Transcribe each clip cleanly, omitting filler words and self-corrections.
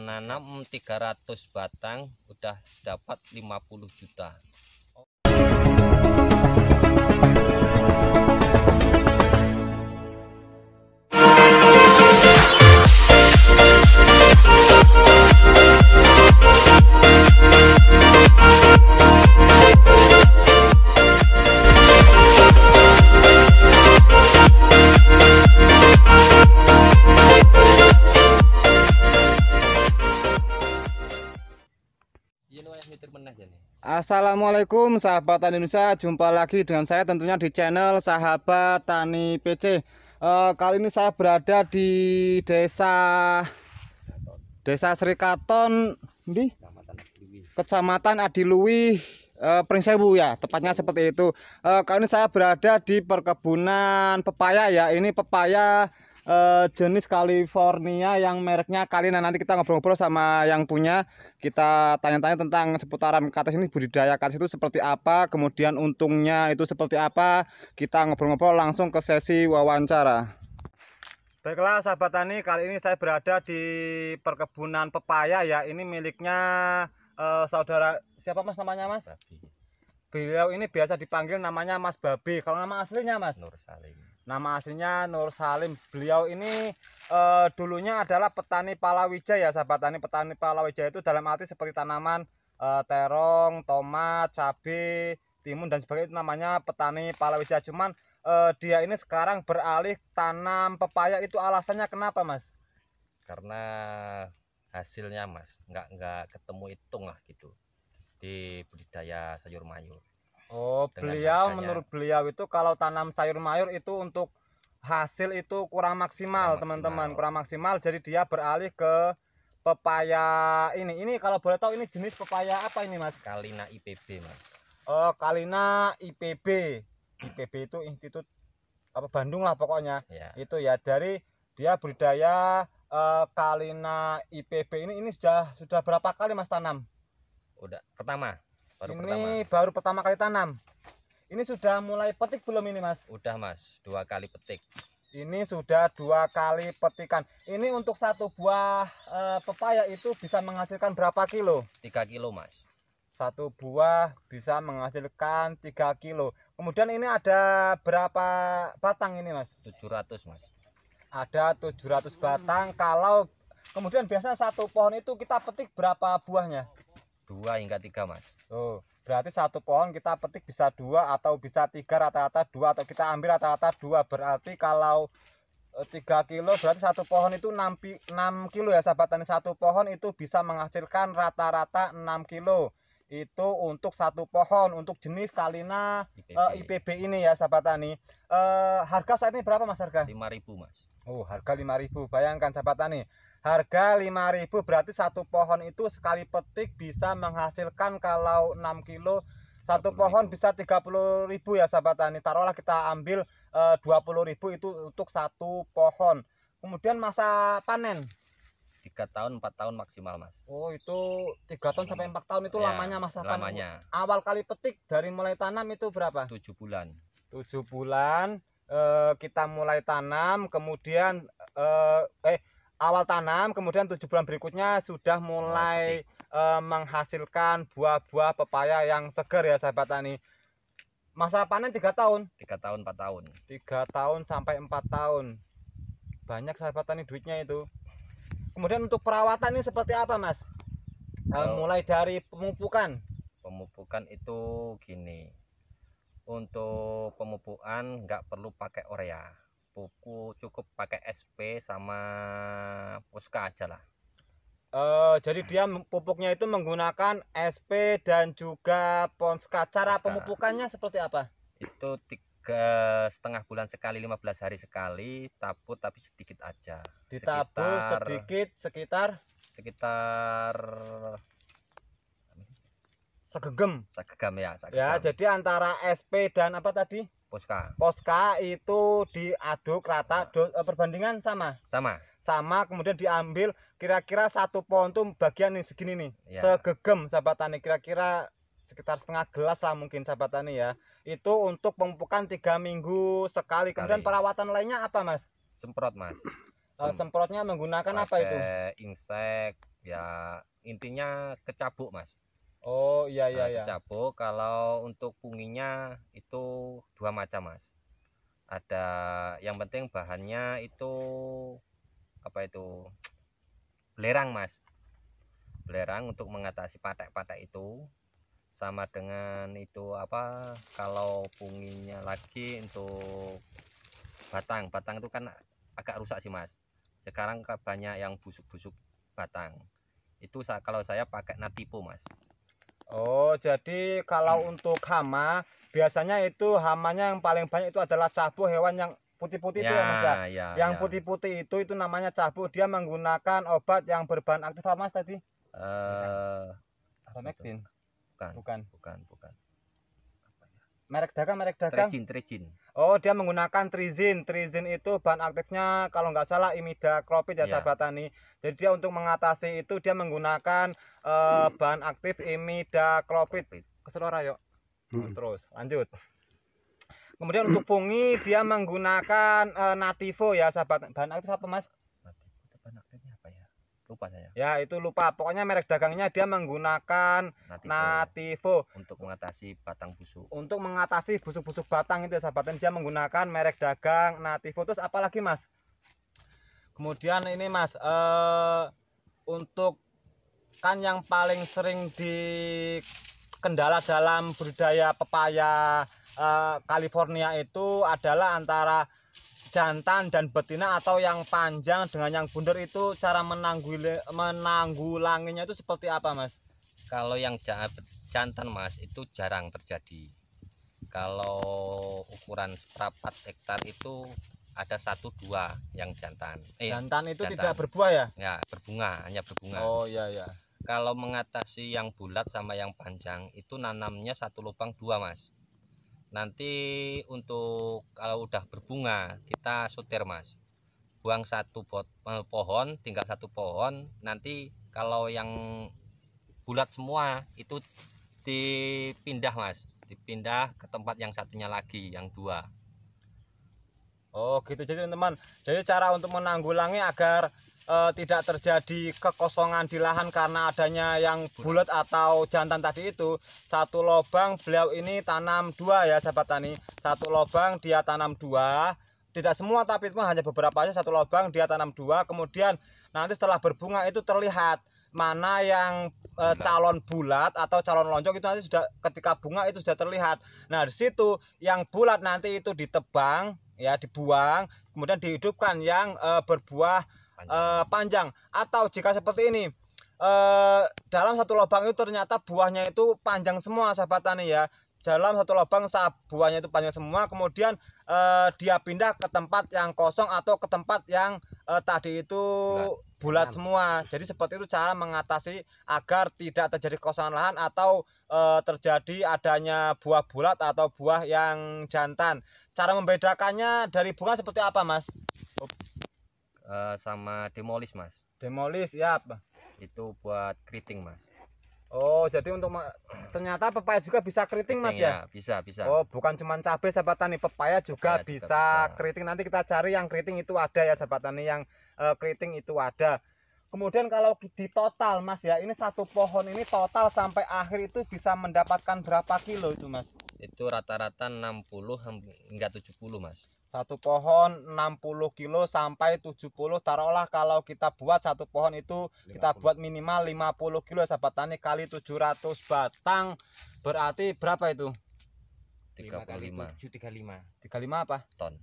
nanam 300 batang udah dapat 50 juta. Assalamualaikum sahabat tani Indonesia, jumpa lagi dengan saya tentunya di channel Sahabat Tani PC. Kali ini saya berada di desa Srikaton di Kecamatan Adiluwih, Pringsewu ya, tepatnya seperti itu. Kali ini saya berada di perkebunan pepaya ya. Ini pepaya jenis California yang mereknya Kalina. Nanti kita ngobrol-ngobrol sama yang punya, kita tanya-tanya tentang seputaran kates ini, budidaya kates itu seperti apa, kemudian untungnya itu seperti apa. Kita ngobrol-ngobrol langsung ke sesi wawancara. Baiklah sahabat tani, kali ini saya berada di perkebunan pepaya ya. Ini miliknya saudara siapa mas namanya mas? Babi. Beliau ini biasa dipanggil namanya Mas Babi. Kalau nama aslinya mas? Nur Salim. Nama aslinya Nur Salim. Beliau ini dulunya adalah petani palawija ya sahabat tani. Petani palawija itu dalam arti seperti tanaman terong, tomat, cabai, timun dan sebagainya, itu namanya petani palawija. Cuman dia ini sekarang beralih tanam pepaya. Itu alasannya kenapa mas? Karena hasilnya mas nggak ketemu hitung lah gitu di budidaya sayur mayur. Oh, Dengan beliau harganya, menurut beliau itu kalau tanam sayur mayur itu untuk hasil itu kurang maksimal teman-teman, kurang maksimal. Jadi dia beralih ke pepaya ini. Ini kalau boleh tahu ini jenis pepaya apa ini mas? Kalina IPB mas. Oh, Kalina IPB. IPB itu Institut apa Bandung lah pokoknya Ya. itu ya. Dari dia budidaya Kalina IPB ini sudah berapa kali mas tanam? Udah pertama. Baru pertama kali tanam. Ini sudah mulai petik belum ini mas? Udah mas, 2 kali petik. Ini sudah 2 kali petikan. Ini untuk satu buah pepaya itu bisa menghasilkan berapa kilo? 3 kilo mas. Satu buah bisa menghasilkan 3 kilo. Kemudian ini ada berapa batang ini mas? 700 mas. Ada 700 batang. Kalau kemudian biasanya satu pohon itu kita petik berapa buahnya? 2 hingga 3 mas. Oh, berarti satu pohon kita petik bisa 2 atau bisa 3, rata-rata 2, atau kita ambil rata-rata 2. Berarti kalau 3 kilo berarti satu pohon itu 6 kilo ya sahabat tani. Satu pohon itu bisa menghasilkan rata-rata 6 kilo. Itu untuk satu pohon, untuk jenis Kalina IPB ini ya sahabat tani. Harga saat ini berapa mas harga? 5.000 mas. Oh, harga 5.000. Bayangkan sahabat tani, harga 5.000 berarti satu pohon itu sekali petik bisa menghasilkan kalau 6 kilo satu pohon bisa 30.000 ya sahabat tani. Taruhlah kita ambil 20.000 itu untuk satu pohon. Kemudian masa panen 3 tahun 4 tahun maksimal mas. oh itu 3 tahun sampai 4 tahun itu Ya, lamanya masa panen. lamanya. Awal kali petik dari mulai tanam itu berapa? 7 bulan. 7 bulan kita mulai tanam, kemudian awal tanam, kemudian 7 bulan berikutnya sudah mulai menghasilkan buah-buah pepaya yang segar ya sahabat tani. Masa panen 3 tahun? 3 tahun 4 tahun. 3 tahun sampai 4 tahun. Banyak sahabat tani duitnya itu. Kemudian untuk perawatan ini seperti apa mas? Mulai dari pemupukan. Pemupukan itu gini. Untuk pemupukan nggak perlu pakai urea. Pupuk cukup pakai SP sama Puska aja lah. Jadi dia pupuknya itu menggunakan SP dan juga Ponska. Cara pemupukannya seperti apa? Itu 3,5 bulan sekali, 15 hari sekali, tabur tapi sedikit aja. Ditabur sedikit sekitar segegam ya. Ya, jadi antara SP dan apa tadi? Poska itu diaduk rata, perbandingan sama. Kemudian diambil kira-kira satu pohon tuh bagian nih segini nih, ya. Segegem sahabat tani, kira-kira sekitar setengah gelas lah mungkin sahabat tani ya. Itu untuk pemupukan 3 minggu sekali. Kemudian perawatan lainnya apa mas? Semprot mas. Semprotnya menggunakan apa itu? Pakai insek ya, intinya kecabuk Mas. Oh iya iya Nah, iya. kecabuk. Kalau untuk punginya itu dua macam Mas. Ada, yang penting bahannya itu apa itu, belerang Mas. Belerang untuk mengatasi patek-patek itu, sama dengan itu apa, kalau punginya lagi untuk batang itu kan agak rusak sih Mas. Sekarang banyak yang busuk-busuk batang itu, kalau saya pakai Nativo Mas. Oh, jadi kalau untuk hama biasanya itu hamanya yang paling banyak itu adalah cabuk hewan yang putih-putih itu ya Mas ya. Ya Yang ya. putih-putih itu namanya cabuk. Dia menggunakan obat yang berbahan aktif apa Mas tadi? Ivermectin. Bukan. Merek dagang. Trijin. Oh, dia menggunakan trizin. Trizin itu bahan aktifnya kalau nggak salah imidacloprid ya sahabat tani. Jadi dia untuk mengatasi itu dia menggunakan bahan aktif imidacloprid. Keselora yuk. Terus lanjut. Kemudian untuk fungi dia menggunakan Nativo ya sahabat. Bahan aktif apa Mas? Nativo, bahan aktifnya apa ya? Lupa saya. Ya itu lupa. Pokoknya merek dagangnya dia menggunakan Nativo untuk mengatasi batang busuk. Untuk mengatasi busuk-busuk batang itu ya sahabat, dia menggunakan merek dagang Nativo. Terus apalagi Mas? Kemudian ini Mas, untuk kan yang paling sering kendala dalam budidaya pepaya California itu adalah antara jantan dan betina atau yang panjang dengan yang bundar. Itu cara menanggulanginya itu seperti apa Mas? Kalau yang jantan Mas itu jarang terjadi. Kalau ukuran seperempat hektar itu ada 1-2 yang jantan. Jantan itu tidak berbuah ya? Ya, berbunga, hanya berbunga. Oh iya ya. Kalau mengatasi yang bulat sama yang panjang itu nanamnya 1 lubang 2 Mas. Nanti untuk kalau udah berbunga kita sutir Mas, buang 1 pohon, tinggal 1 pohon. Nanti kalau yang bulat semua itu dipindah Mas, dipindah ke tempat yang satunya lagi, yang 2. Oh gitu. Jadi teman-teman, jadi cara untuk menanggulangi agar tidak terjadi kekosongan di lahan karena adanya yang bulat atau jantan tadi itu, 1 lubang beliau ini tanam 2 ya sahabat tani. 1 lubang dia tanam 2, tidak semua tapi itu hanya beberapa aja. 1 lubang dia tanam 2, kemudian nanti setelah berbunga itu terlihat mana yang calon bulat atau calon lonjong, itu nanti sudah ketika bunga itu sudah terlihat. Nah di situ yang bulat nanti itu ditebang ya, dibuang, kemudian dihidupkan yang berbuah panjang. Atau jika seperti ini, dalam 1 lubang itu ternyata buahnya itu panjang semua sahabat tani ya. Dalam 1 lubang buahnya itu panjang semua, kemudian dia pindah ke tempat yang kosong atau ke tempat yang tadi itu bulat semua. Jadi seperti itu cara mengatasi agar tidak terjadi kekosongan lahan atau terjadi adanya buah bulat atau buah yang jantan. Cara membedakannya dari bunga seperti apa Mas? Sama demolis Mas. Demolis ya. Itu buat keriting Mas. Oh, jadi untuk ternyata pepaya juga bisa keriting Mas ya? Bisa. Oh, bukan cuma cabai sahabat tani, pepaya juga bisa keriting. Nanti kita cari yang keriting itu ada ya sahabat tani, yang keriting itu ada. Kemudian kalau di total Mas ya, ini 1 pohon ini total sampai akhir itu bisa mendapatkan berapa kilo itu Mas? Itu rata-rata 60 hingga 70 Mas. 1 pohon 60 kilo sampai 70. Taruhlah kalau kita buat 1 pohon itu 50. Kita buat minimal 50 kilo sahabat tani, kali 700 batang berarti berapa itu? 35 apa? Ton.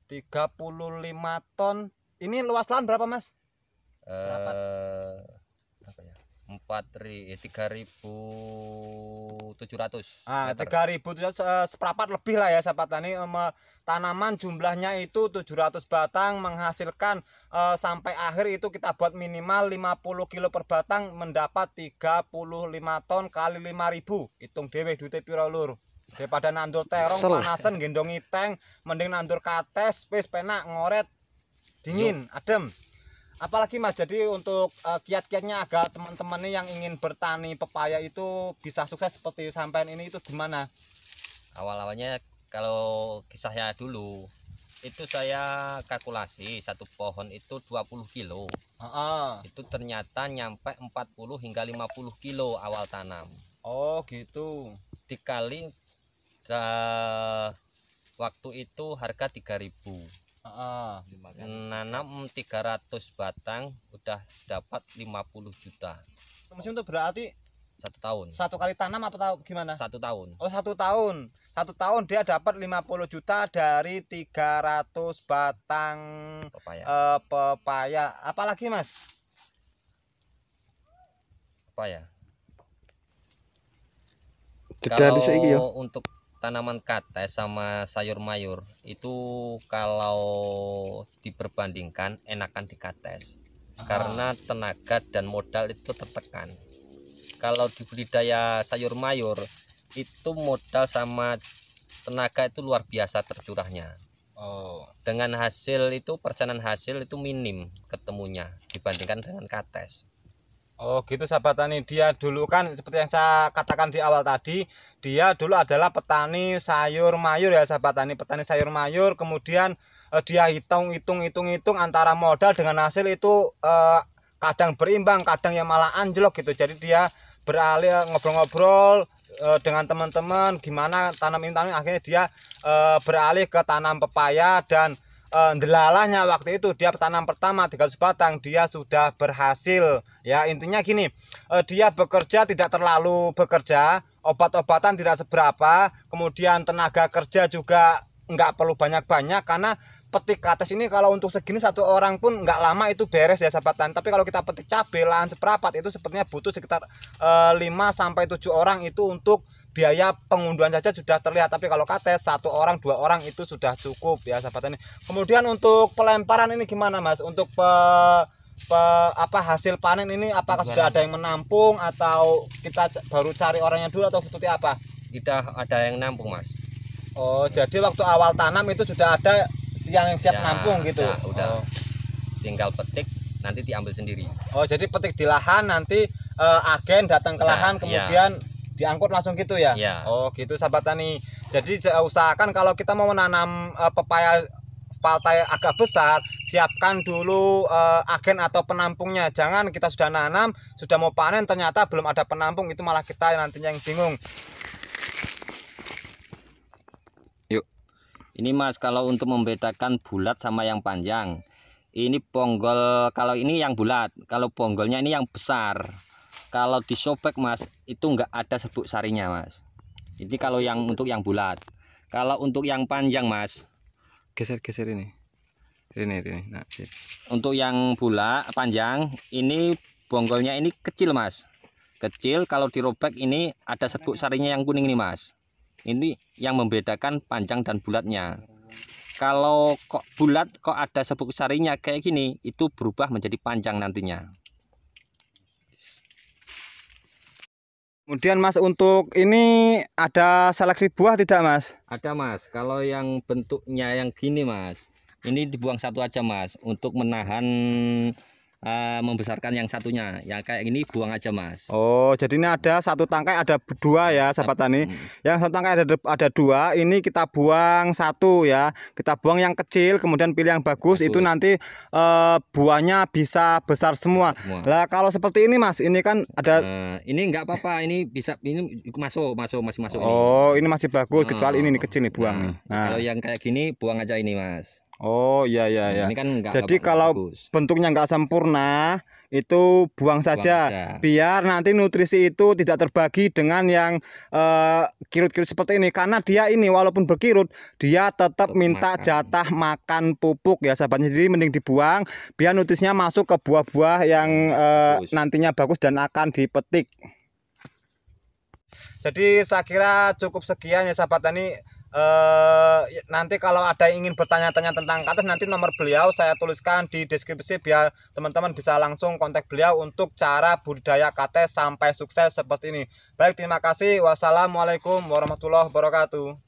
35 ton. Ini luas lahan berapa Mas? Berapa ya? 3.700. 3.700, seperempat lebih lah ya sahabat tani. Tanaman jumlahnya itu 700 batang, menghasilkan sampai akhir itu kita buat minimal 50 kilo per batang, mendapat 35 ton kali 5.000. Hitung dewe duitnya piro lur. Daripada nandur terong panasan gendongi tank, mending nandur kates wis penak ngoret dingin adem. Apalagi Mas, jadi untuk kiat-kiatnya agar teman-teman yang ingin bertani pepaya itu bisa sukses seperti sampean ini itu gimana? Awal-awalnya kalau kisahnya dulu itu saya kalkulasi satu pohon itu 20 kilo. Itu ternyata nyampe 40 hingga 50 kilo awal tanam. Oh gitu. Dikali waktu itu harga 3.000. Nanam 300 batang udah dapat 50 juta. Musim itu berarti 1 tahun. Satu kali tanam apa gimana? 1 tahun. Oh 1 tahun. 1 tahun dia dapat 50 juta dari 300 batang pepaya. Apalagi Mas? Pepaya. Kalau untuk tanaman kates sama sayur mayur itu kalau diperbandingkan enakan di kates karena tenaga dan modal itu tertekan. Kalau di budidaya sayur mayur itu modal sama tenaga itu luar biasa tercurahnya. Dengan hasil itu persenan hasil itu minim ketemunya dibandingkan dengan kates. Oh gitu sahabat tani, dia dulu kan seperti yang saya katakan di awal tadi, dia dulu adalah petani sayur mayur ya sahabat tani, petani sayur mayur. Kemudian dia hitung antara modal dengan hasil itu kadang berimbang, kadang yang malah anjlok gitu. Jadi dia beralih ngobrol-ngobrol dengan teman-teman gimana tanam ini, akhirnya dia beralih ke tanam pepaya. Dan delalahnya waktu itu dia tanam pertama 300 batang dia sudah berhasil ya. Intinya gini, dia bekerja tidak terlalu bekerja, obat-obatan tidak seberapa, kemudian tenaga kerja juga nggak perlu banyak-banyak karena petik kates ini kalau untuk segini 1 orang pun nggak lama itu beres ya sahabat tani. Tapi kalau kita petik cabai lahan seperapat itu sepertinya butuh sekitar 5 sampai 7 orang itu untuk biaya pengunduhan saja sudah terlihat. Tapi kalau kates 1 orang 2 orang itu sudah cukup ya sahabat tani. Kemudian untuk pelemparan ini gimana Mas? Untuk hasil panen ini apakah sudah ada yang menampung atau kita baru cari orangnya dulu atau seperti apa? Tidak ada yang nampung Mas. Oh jadi waktu awal tanam itu sudah ada yang siap nampung gitu. Udah. Tinggal petik nanti diambil sendiri. Oh jadi petik di lahan nanti agen datang ke lahan kemudian diangkut langsung gitu ya? Oh gitu sahabat tani. Jadi usahakan kalau kita mau menanam pepaya partai agak besar, siapkan dulu agen atau penampungnya. Jangan kita sudah nanam, sudah mau panen ternyata belum ada penampung, itu malah kita nantinya yang bingung. Yuk. Ini Mas, kalau untuk membedakan bulat sama yang panjang, ini ponggol kalau ini yang bulat, kalau ponggolnya ini yang besar. Kalau disobek Mas, itu enggak ada serbuk sarinya Mas. Ini kalau yang untuk yang bulat. Kalau untuk yang panjang Mas, geser ini. Nah, untuk yang bulat panjang ini bonggolnya ini kecil Mas, kecil. Kalau dirobek ini ada serbuk sarinya yang kuning ini Mas. Ini yang membedakan panjang dan bulatnya. Kalau kok bulat kok ada serbuk sarinya kayak gini, itu berubah menjadi panjang nantinya. Kemudian Mas, untuk ini ada seleksi buah tidak Mas? Ada Mas. Kalau yang bentuknya yang gini Mas, ini dibuang satu aja Mas, untuk menahan membesarkan yang satunya. Yang kayak gini buang aja Mas. Oh jadi ini ada satu tangkai ada 2 ya sahabat tani. Yang satu tangkai ada 2, ini kita buang 1 ya. Kita buang yang kecil kemudian pilih yang bagus. Itu nanti buahnya bisa besar semua. Lah kalau seperti ini Mas, ini kan ada ini enggak apa-apa, ini bisa, ini masih masuk. Oh ini masih bagus, kecuali ini kecil nih buang nih. Kalau yang kayak gini buang aja ini Mas. Oh iya. Ini kan jadi kalau bagus. Bentuknya nggak sempurna itu buang saja, biar nanti nutrisi itu tidak terbagi dengan yang kirut-kirut seperti ini. Karena dia ini walaupun berkirut dia tetap minta jatah makan pupuk ya sahabatnya. Jadi mending dibuang biar nutrisinya masuk ke buah-buah yang nantinya bagus dan akan dipetik. Jadi saya kira cukup sekian ya sahabat tani. Nanti kalau ada yang ingin bertanya-tanya tentang kates, nanti nomor beliau saya tuliskan di deskripsi biar teman-teman bisa langsung kontak beliau untuk cara budidaya kates sampai sukses seperti ini. Baik, terima kasih. Wassalamualaikum warahmatullahi wabarakatuh.